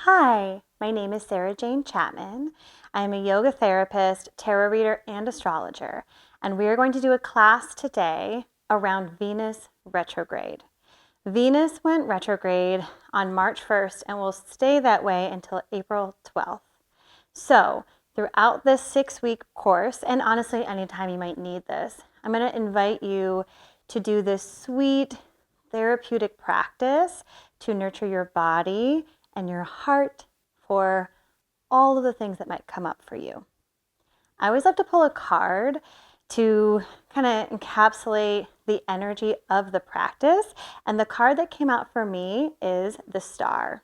Hi, my name is Sarah Jane Chapman. I'm a yoga therapist, tarot reader, and astrologer, and we are going to do a class today around Venus retrograde. Venus went retrograde on March 1st and will stay that way until April 12th. So, throughout this 6-week course, and honestly, anytime you might need this, I'm going to invite you to do this sweet therapeutic practice to nurture your body and your heart for all of the things that might come up for you. I always love to pull a card to kind of encapsulate the energy of the practice, and the card that came out for me is the Star.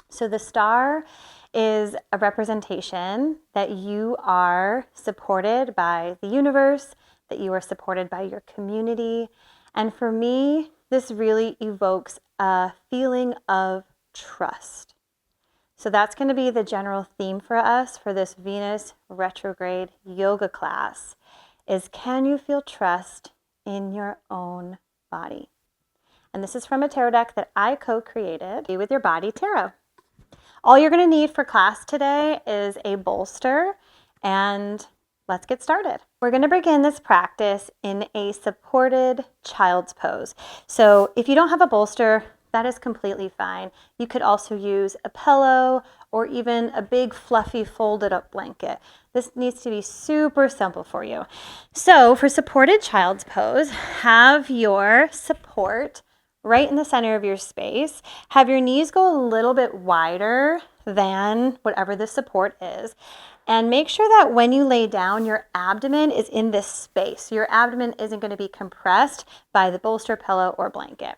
So the Star is a representation that you are supported by the universe, that you are supported by your community, and for me, this really evokes a feeling of trust. So that's going to be the general theme for us for this Venus retrograde yoga class is, can you feel trust in your own body? And this is from a tarot deck that I co-created, Be With Your Body Tarot. All you're going to need for class today is a bolster, and let's get started. We're going to begin this practice in a supported child's pose. So if you don't have a bolster, that is completely fine. You could also use a pillow or even a big fluffy folded up blanket. This needs to be super simple for you. So for supported child's pose, have your support right in the center of your space. Have your knees go a little bit wider than whatever the support is. And make sure that when you lay down, your abdomen is in this space. Your abdomen isn't going to be compressed by the bolster, pillow, or blanket.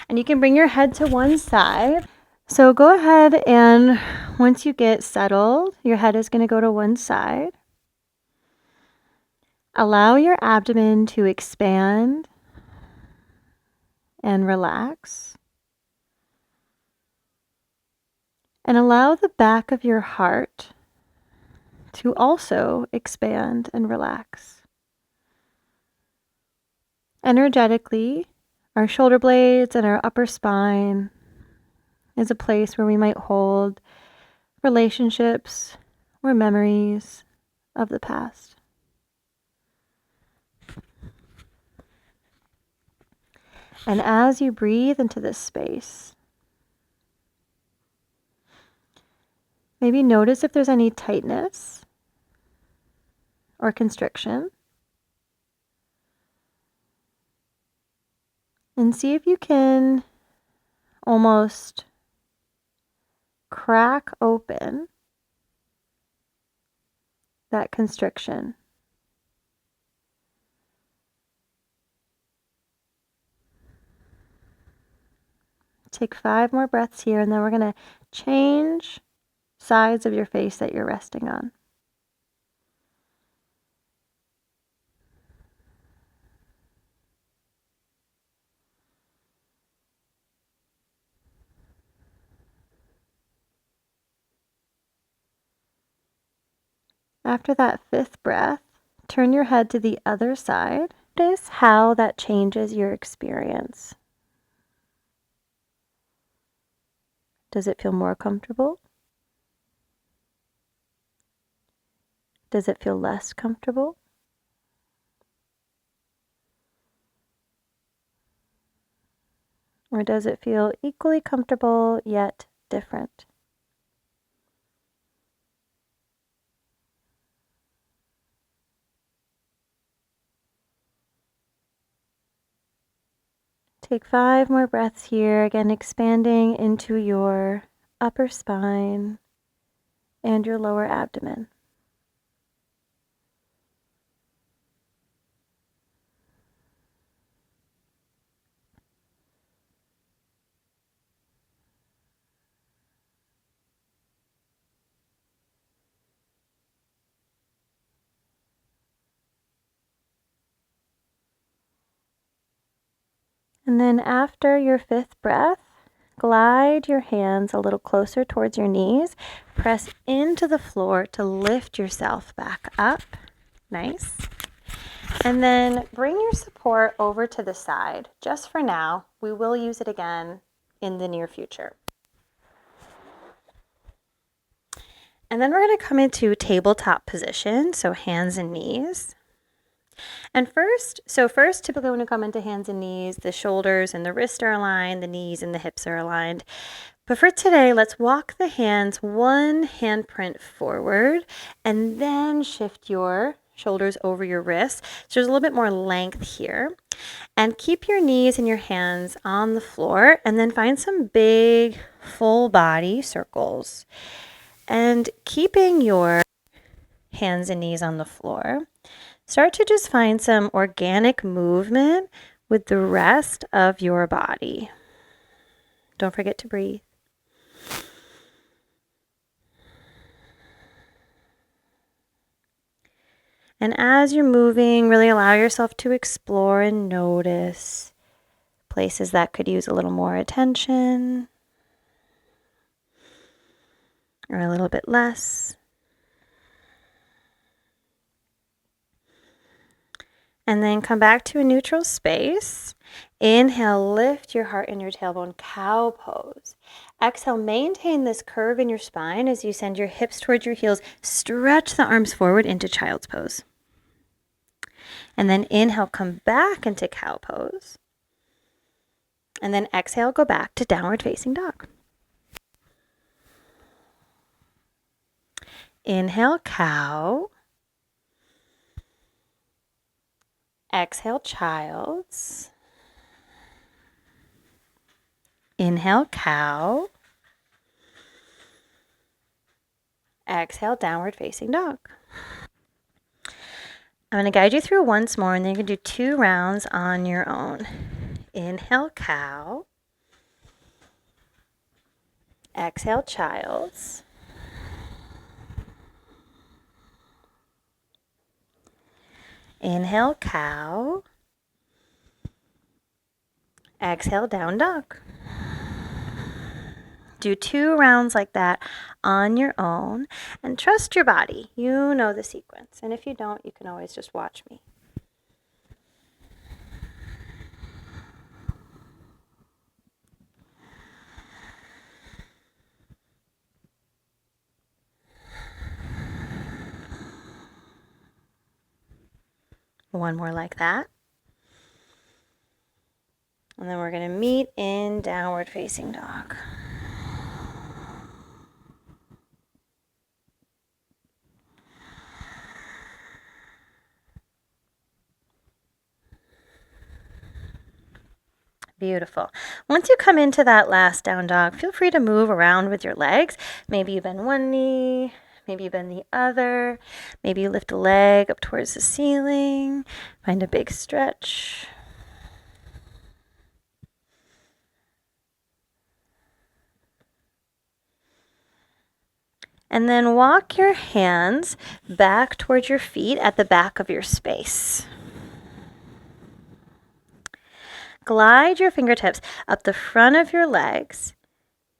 And you can bring your head to one side. So go ahead, and once you get settled, your head is going to go to one side. Allow your abdomen to expand and relax. And allow the back of your heart to also expand and relax. Energetically, our shoulder blades and our upper spine is a place where we might hold relationships or memories of the past. And as you breathe into this space, maybe notice if there's any tightness or constriction. And see if you can almost crack open that constriction. Take 5 more breaths here, and then we're going to change sides of your face that you're resting on. After that 5th breath, turn your head to the other side. Notice how that changes your experience. Does it feel more comfortable? Does it feel less comfortable? Or does it feel equally comfortable yet different? Take 5 more breaths here, again expanding into your upper spine and your lower abdomen. And then after your 5th breath, glide your hands a little closer towards your knees. Press into the floor to lift yourself back up. Nice. And then bring your support over to the side. Just for now, we will use it again in the near future. And then we're going to come into tabletop position, so hands and knees. And first, typically when we come into hands and knees, the shoulders and the wrists are aligned, the knees and the hips are aligned. But for today, let's walk the hands one handprint forward and then shift your shoulders over your wrists. So there's a little bit more length here. And keep your knees and your hands on the floor and then find some big full body circles. And keeping your hands and knees on the floor, start to just find some organic movement with the rest of your body. Don't forget to breathe. And as you're moving, really allow yourself to explore and notice places that could use a little more attention or a little bit less. And then come back to a neutral space. Inhale, lift your heart and your tailbone, cow pose. Exhale, maintain this curve in your spine as you send your hips towards your heels. Stretch the arms forward into child's pose. And then inhale, come back into cow pose. And then exhale, go back to downward facing dog. Inhale, cow. Exhale, child's. Inhale, cow. Exhale, downward facing dog. I'm going to guide you through once more, and then you can do 2 rounds on your own. Inhale, cow. Exhale, child's. Inhale, cow. Exhale, down dog. Do 2 rounds like that on your own and trust your body. You know the sequence. And if you don't, you can always just watch me. One more like that. And then we're going to meet in downward facing dog. Beautiful. Once you come into that last down dog, feel free to move around with your legs. Maybe you bend one knee, maybe you bend the other. Maybe you lift a leg up towards the ceiling. Find a big stretch. And then walk your hands back towards your feet at the back of your space. Glide your fingertips up the front of your legs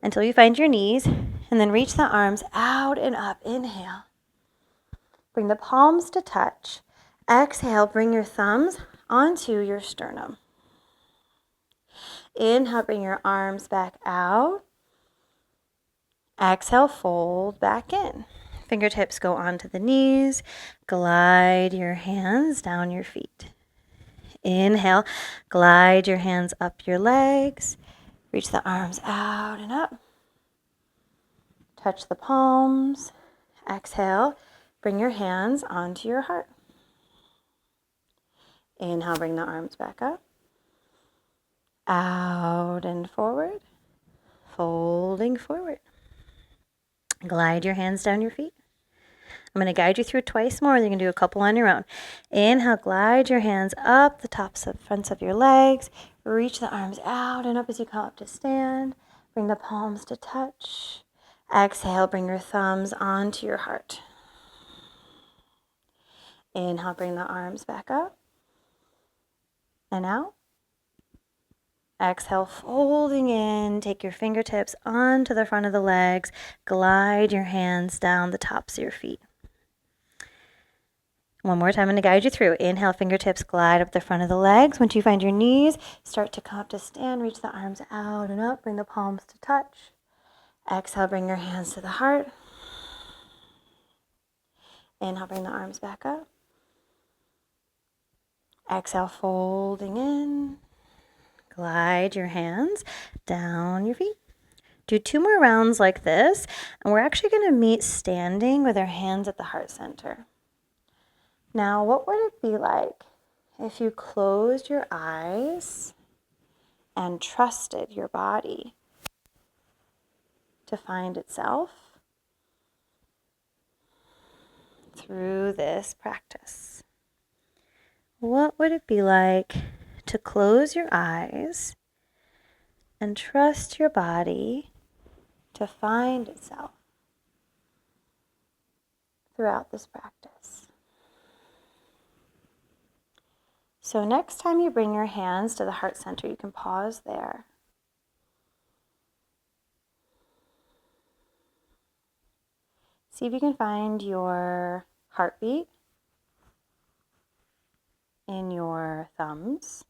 until you find your knees, and then reach the arms out and up. Inhale. Bring the palms to touch. Exhale, bring your thumbs onto your sternum. Inhale, bring your arms back out. Exhale, fold back in. Fingertips go onto the knees. Glide your hands down your feet. Inhale, glide your hands up your legs. Reach the arms out and up. Touch the palms. Exhale, bring your hands onto your heart. Inhale, bring the arms back up. Out and forward. Folding forward. Glide your hands down your feet. I'm going to guide you through twice more. You can do a couple on your own. Inhale, glide your hands up the tops of fronts of your legs. Reach the arms out and up as you come up to stand. Bring the palms to touch. Exhale, bring your thumbs onto your heart. Inhale, bring the arms back up and out. Exhale, folding in. Take your fingertips onto the front of the legs. Glide your hands down the tops of your feet. One more time, I'm going to guide you through. Inhale, fingertips glide up the front of the legs. Once you find your knees, start to come up to stand. Reach the arms out and up. Bring the palms to touch. Exhale, bring your hands to the heart. Inhale, bring the arms back up. Exhale, folding in. Glide your hands down your feet. Do 2 more rounds like this, and we're actually going to meet standing with our hands at the heart center. Now, what would it be like if you closed your eyes and trusted your body to find itself through this practice? What would it be like to close your eyes and trust your body to find itself throughout this practice? So next time you bring your hands to the heart center, you can pause there. See if you can find your heartbeat in your thumbs,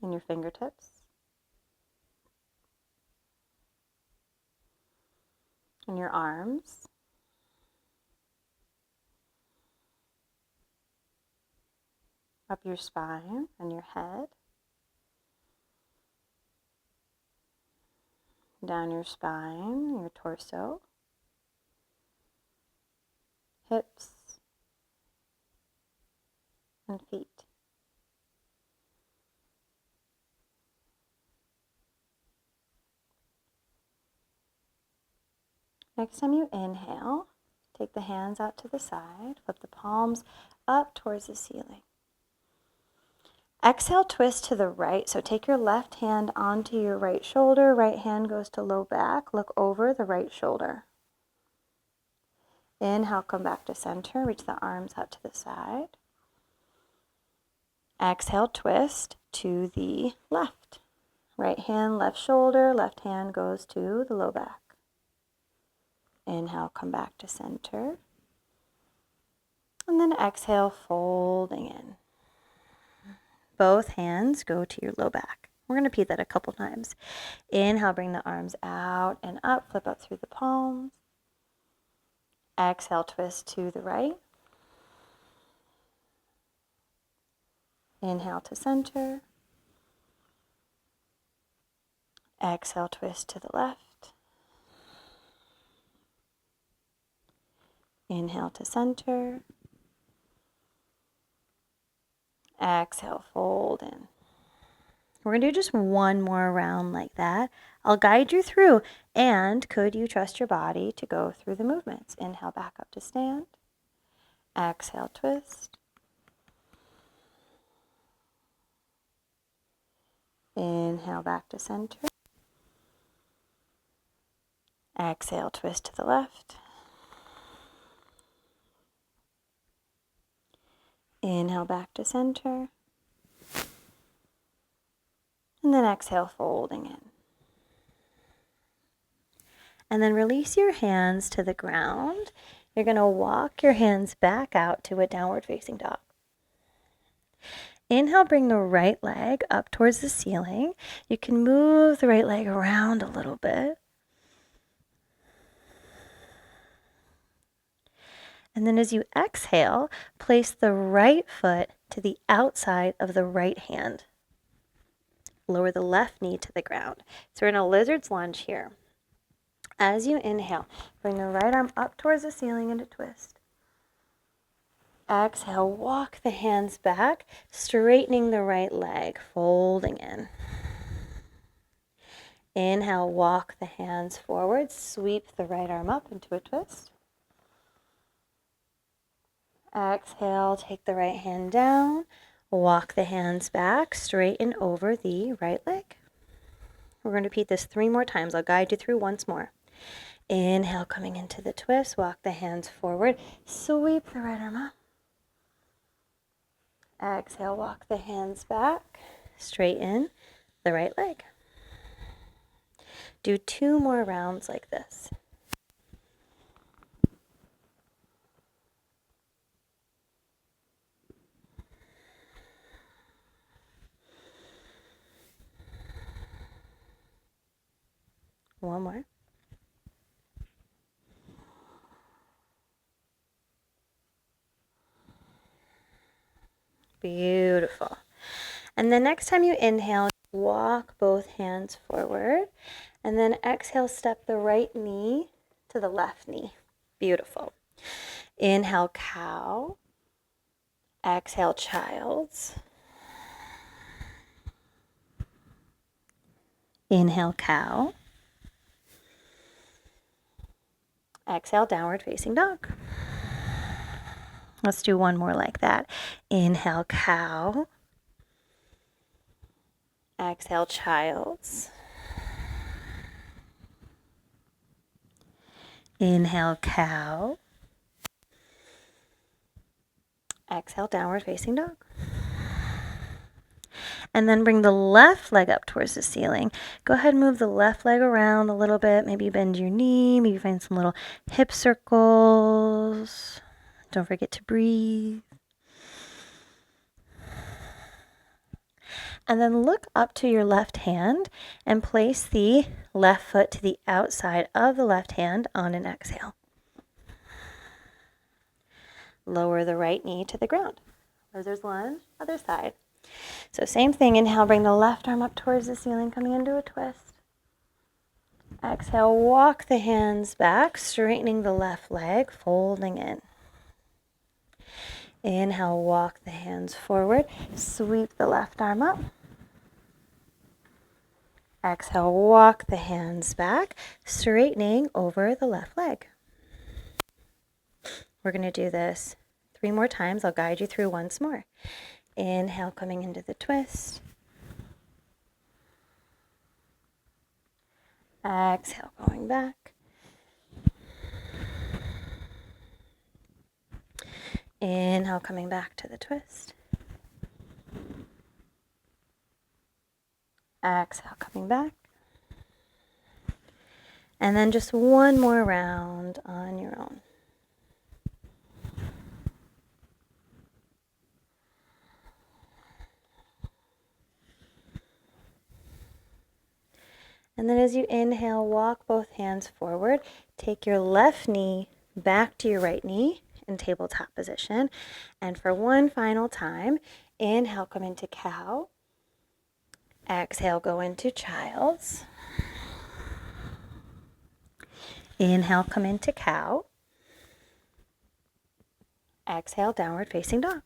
in your fingertips, in your arms, up your spine and your head, down your spine, your torso, hips, and feet. Next time you inhale, take the hands out to the side, flip the palms up towards the ceiling. Exhale, twist to the right. So take your left hand onto your right shoulder. Right hand goes to low back. Look over the right shoulder. Inhale, come back to center. Reach the arms out to the side. Exhale, twist to the left. Right hand, left shoulder. Left hand goes to the low back. Inhale, come back to center. And then exhale, folding in. Both hands go to your low back. We're going to repeat that a couple times. Inhale, bring the arms out and up. Flip up through the palms. Exhale, twist to the right. Inhale to center. Exhale, twist to the left. Inhale to center. Exhale, fold in. We're going to do just one more round like that. I'll guide you through. And could you trust your body to go through the movements? Inhale, back up to stand. Exhale, twist. Inhale, back to center. Exhale, twist to the left. Inhale, back to center. And then exhale, folding in. And then release your hands to the ground. You're going to walk your hands back out to a downward facing dog. Inhale, bring the right leg up towards the ceiling. You can move the right leg around a little bit. And then as you exhale, place the right foot to the outside of the right hand. Lower the left knee to the ground. So we're in a lizard's lunge here. As you inhale, bring the right arm up towards the ceiling into twist. Exhale, walk the hands back, straightening the right leg, folding in. Inhale, walk the hands forward, sweep the right arm up into a twist. Exhale, take the right hand down, walk the hands back, straighten over the right leg. We're going to repeat this 3 more times. I'll guide you through once more. Inhale, coming into the twist, walk the hands forward, sweep the right arm up. Exhale, walk the hands back, straighten the right leg. Do 2 more rounds like this. One more. Beautiful. And then next time you inhale, walk both hands forward. And then exhale, step the right knee to the left knee. Beautiful. Inhale, cow. Exhale, child's. Inhale, cow. Exhale, downward facing dog. Let's do one more like that. Inhale, cow. Exhale, child's. Inhale, cow. Exhale, downward facing dog. And then bring the left leg up towards the ceiling. Go ahead and move the left leg around a little bit. Maybe bend your knee. Maybe find some little hip circles. Don't forget to breathe. And then look up to your left hand and place the left foot to the outside of the left hand on an exhale. Lower the right knee to the ground. Or there's one, other side. So same thing, inhale, bring the left arm up towards the ceiling, coming into a twist. Exhale, walk the hands back, straightening the left leg, folding in. Inhale, walk the hands forward, sweep the left arm up. Exhale, walk the hands back, straightening over the left leg. We're going to do this 3 more times. I'll guide you through once more. Inhale, coming into the twist. Exhale, going back. Inhale, coming back to the twist. Exhale, coming back. And then just one more round on your own. And then as you inhale, walk both hands forward. Take your left knee back to your right knee in tabletop position. And for one final time, inhale, come into cow. Exhale, go into child's. Inhale, come into cow. Exhale, downward facing dog.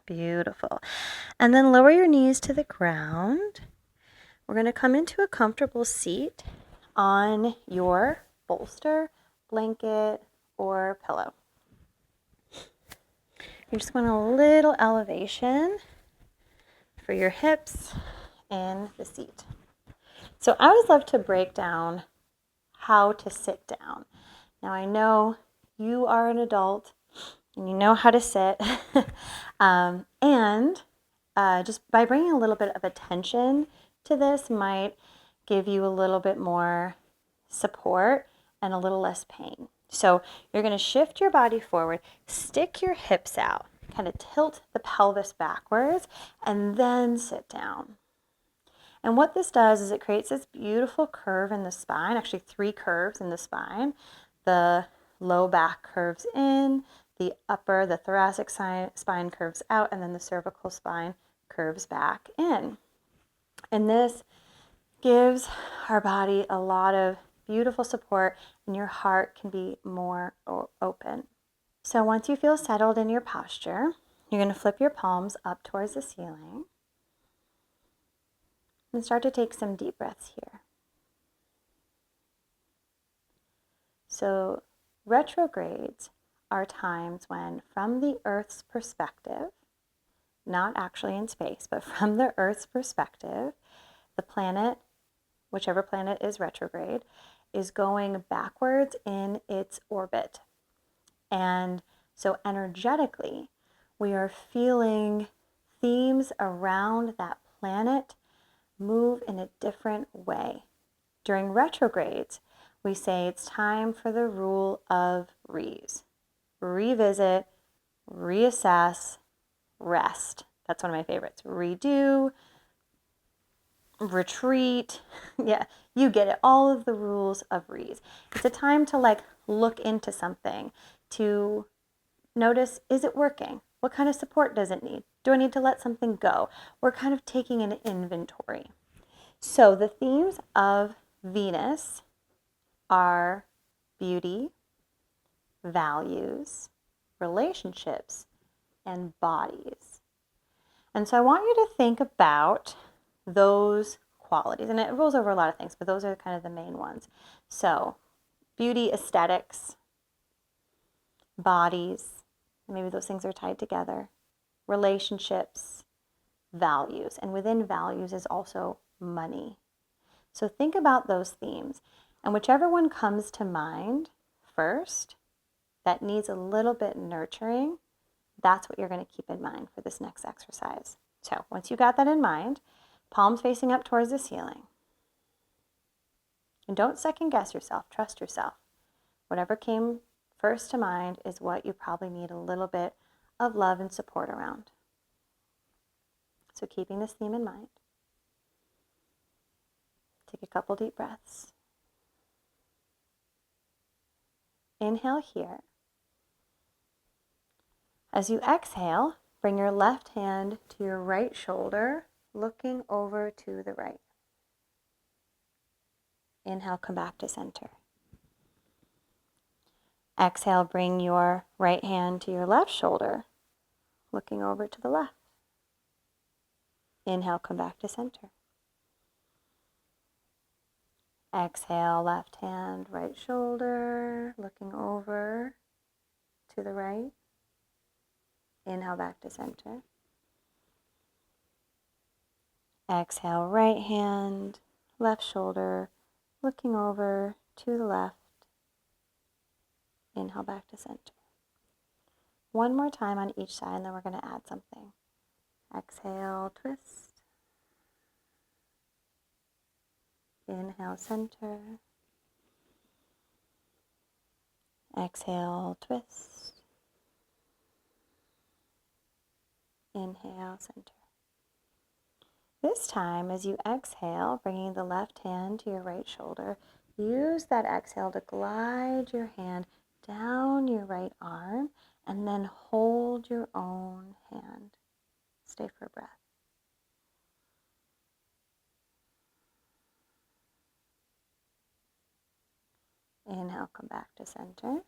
Beautiful. And then lower your knees to the ground. We're going to come into a comfortable seat on your bolster, blanket, or pillow. You just want a little elevation for your hips in the seat. So I always love to break down how to sit down. Now I know you are an adult and you know how to sit, and just by bringing a little bit of attention to this might give you a little bit more support and a little less pain. So you're going to shift your body forward, stick your hips out, kind of tilt the pelvis backwards, and then sit down. And what this does is it creates this beautiful curve in the spine, actually 3 curves in the spine. The low back curves in, the thoracic spine curves out, and then the cervical spine curves back in. And this gives our body a lot of beautiful support, and your heart can be more open. So once you feel settled in your posture, you're going to flip your palms up towards the ceiling and start to take some deep breaths here. So retrogrades are times when, from the Earth's perspective, not actually in space, but from the Earth's perspective, the planet, whichever planet is retrograde, is going backwards in its orbit. And so energetically, we are feeling themes around that planet move in a different way. During retrogrades, we say it's time for the rule of re's. Revisit, reassess, rest. That's one of my favorites. Redo, retreat. Yeah, you get it. All of the rules of re's. It's a time to look into something, to notice, is it working? What kind of support does it need? Do I need to let something go? We're kind of taking an inventory. So the themes of Venus are beauty, values, relationships, and bodies. And so I want you to think about those qualities. And it rolls over a lot of things, but those are kind of the main ones. So beauty, aesthetics, bodies, maybe those things are tied together, relationships, values. And within values is also money. So think about those themes. And whichever one comes to mind first that needs a little bit nurturing, that's what you're going to keep in mind for this next exercise. So once you got that in mind, palms facing up towards the ceiling. And don't second guess yourself, trust yourself. Whatever came first to mind is what you probably need a little bit of love and support around. So keeping this theme in mind, take a couple deep breaths. Inhale here. As you exhale, bring your left hand to your right shoulder, looking over to the right. Inhale, come back to center. Exhale, bring your right hand to your left shoulder, looking over to the left. Inhale, come back to center. Exhale, left hand, right shoulder, looking over to the right. Inhale, back to center. Exhale, right hand, left shoulder, looking over to the left. Inhale, back to center. One more time on each side, and then we're going to add something. Exhale, twist. Inhale, center. Exhale, twist. Inhale, center. This time, as you exhale, bringing the left hand to your right shoulder, use that exhale to glide your hand down your right arm and then hold your own hand. Stay for a breath. Inhale, come back to center.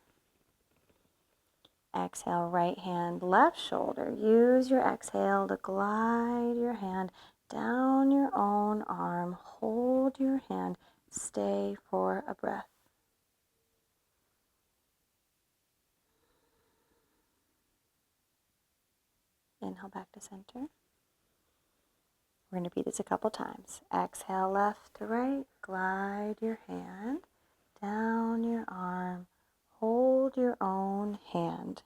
Exhale, right hand, left shoulder. Use your exhale to glide your hand down your own arm. Hold your hand. Stay for a breath. Inhale, back to center. We're going to repeat this a couple times. Exhale, left to right. Glide your hand down your arm. Hold your own hand.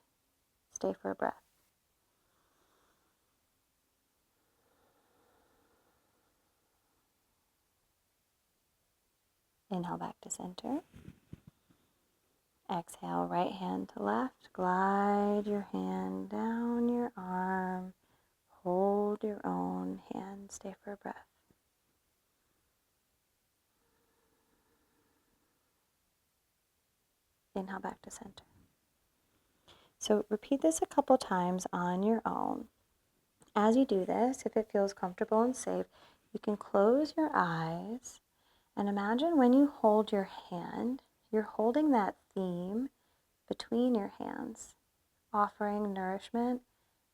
Stay for a breath. Inhale, back to center. Exhale, right hand to left. Glide your hand down your arm. Hold your own hand. Stay for a breath. Inhale, back to center. So repeat this a couple times on your own. As you do this, if it feels comfortable and safe, you can close your eyes and imagine when you hold your hand, you're holding that theme between your hands, offering nourishment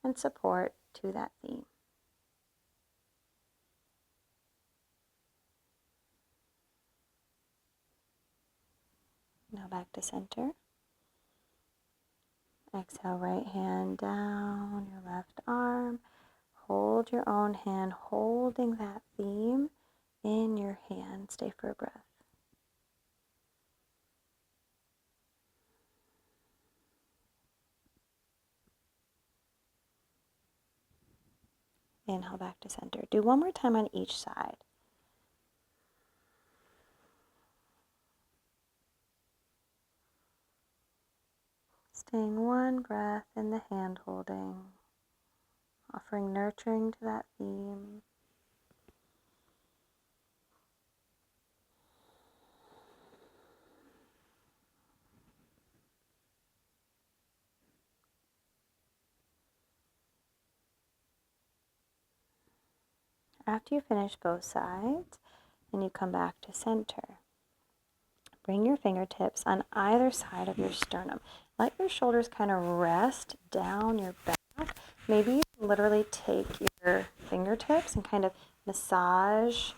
and support to that theme. Now back to center. Exhale, right hand down your left arm. Hold your own hand, holding that theme in your hand. Stay for a breath. Inhale, back to center. Do one more time on each side. Staying one breath in the hand holding, offering nurturing to that theme. After you finish both sides and you come back to center, bring your fingertips on either side of your sternum. Let your shoulders kind of rest down your back. Maybe you can literally take your fingertips and kind of massage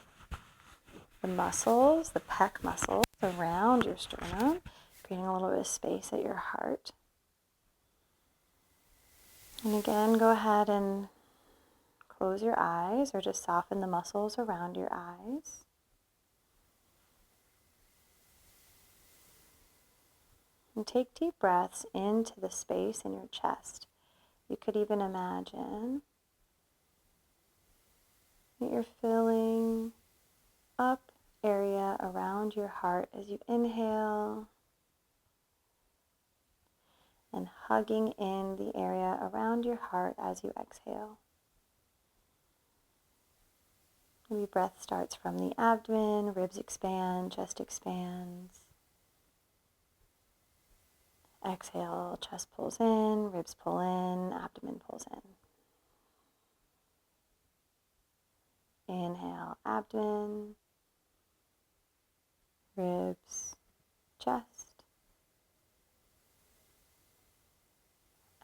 the muscles, the pec muscles around your sternum, creating a little bit of space at your heart. And again, go ahead and close your eyes or just soften the muscles around your eyes. And take deep breaths into the space in your chest. You could even imagine that you're filling up area around your heart as you inhale and hugging in the area around your heart as you exhale. Maybe breath starts from the abdomen, ribs expand, chest expands. Exhale, chest pulls in, ribs pull in, abdomen pulls in. Inhale, abdomen, ribs, chest.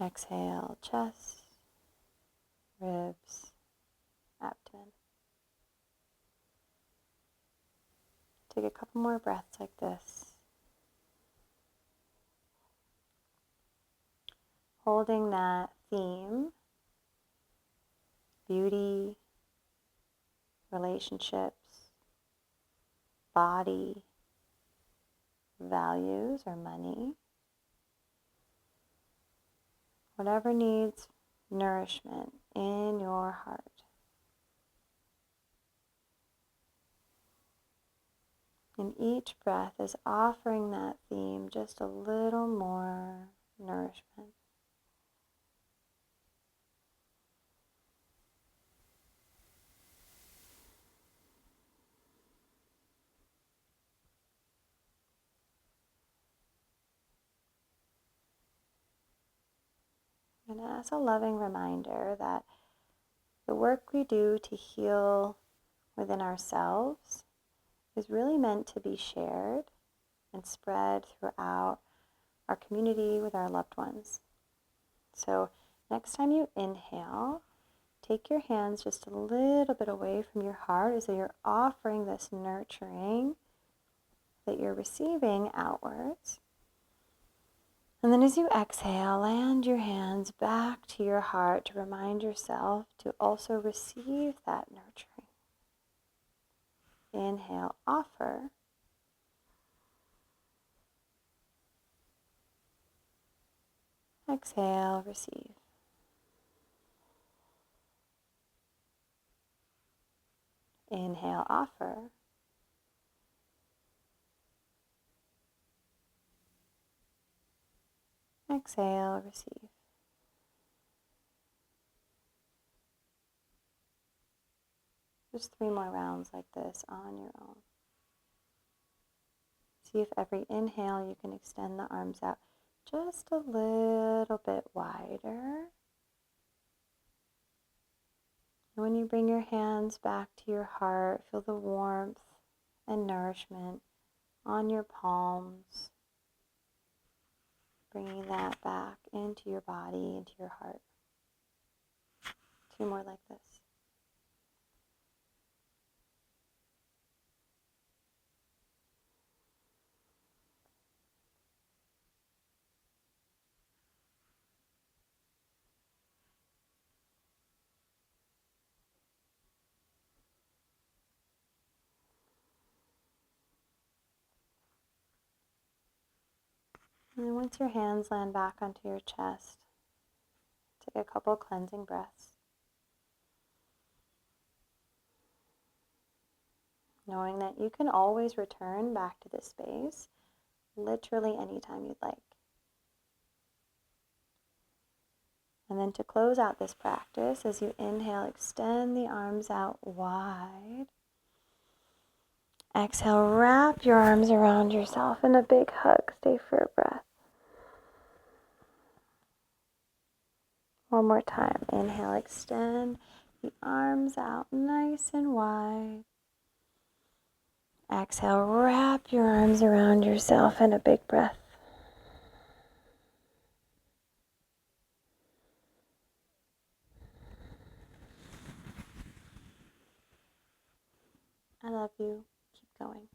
Exhale, chest, ribs, abdomen. Take a couple more breaths like this. Holding that theme, beauty, relationships, body, values or money, whatever needs nourishment in your heart. And each breath is offering that theme just a little more nourishment. And as a loving reminder that the work we do to heal within ourselves is really meant to be shared and spread throughout our community with our loved ones. So next time you inhale, take your hands just a little bit away from your heart as though you're offering this nurturing that you're receiving outwards. And then as you exhale, land your hands back to your heart to remind yourself to also receive that nurturing. Inhale, offer. Exhale, receive. Inhale, offer. Exhale, receive. Just 3 more rounds like this on your own. See if every inhale you can extend the arms out just a little bit wider. And when you bring your hands back to your heart, feel the warmth and nourishment on your palms, bringing that back into your body, into your heart. 2 more like this. And then once your hands land back onto your chest, take a couple cleansing breaths. Knowing that you can always return back to this space literally anytime you'd like. And then to close out this practice, as you inhale, extend the arms out wide. Exhale, wrap your arms around yourself in a big hug. Stay for a breath. One more time. Inhale, extend. the arms out nice and wide. Exhale, wrap your arms around yourself in a big breath. I love you. Keep going.